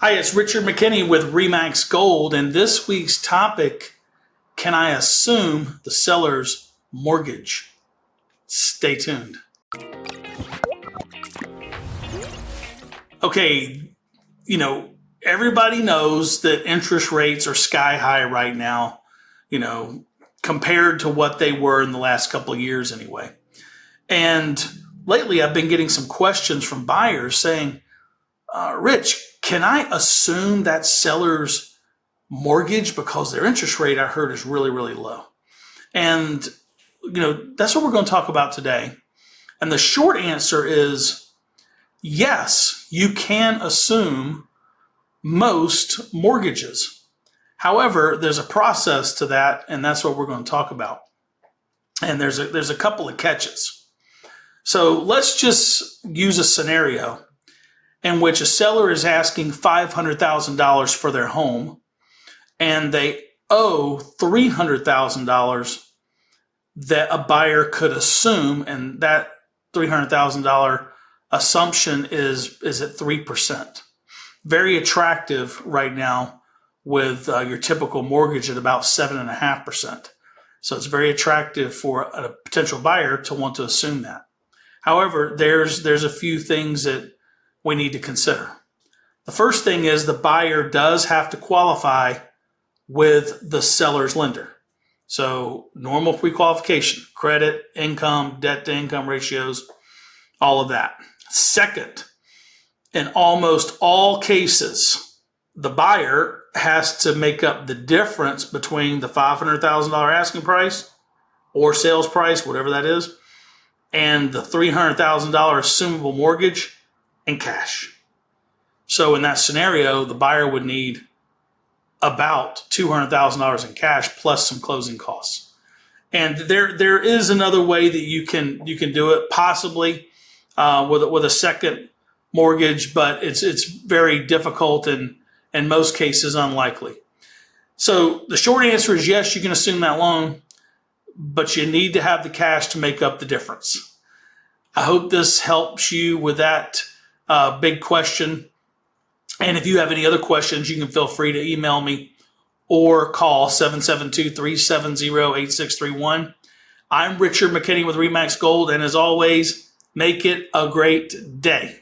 Hi, it's Richard McKinney with Remax Gold, and this week's topic, can I assume the seller's mortgage? Stay tuned. Okay, everybody knows that interest rates are sky high right now, compared to what they were in the last couple of years anyway. And lately I've been getting some questions from buyers saying, Rich, can I assume that seller's mortgage because their interest rate I heard is really, really low? And, that's what we're going to talk about today. And the short answer is yes, you can assume most mortgages. However, there's a process to that, and that's what we're going to talk about. And there's a couple of catches. So let's just use a scenario in which a seller is asking $500,000 for their home and they owe $300,000 that a buyer could assume, and that $300,000 assumption is at 3%. Very attractive right now with your typical mortgage at about 7.5%. So it's very attractive for a potential buyer to want to assume that. However, there's a few things that we need to consider. The first thing is the buyer does have to qualify with the seller's lender. So normal pre-qualification, credit, income, debt to income ratios, all of that. Second, in almost all cases, the buyer has to make up the difference between the $500,000 asking price or sales price, whatever that is, and the $300,000 assumable mortgage in cash. So in that scenario, the buyer would need about $200,000 in cash plus some closing costs. And there is another way that you can do it, possibly with a second mortgage, but it's very difficult and in most cases unlikely. So the short answer is yes, you can assume that loan, but you need to have the cash to make up the difference. I hope this helps you with that big question. And if you have any other questions, you can feel free to email me or call 772-370-8631. I'm Richard McKinney with Remax Gold, and as always, make it a great day.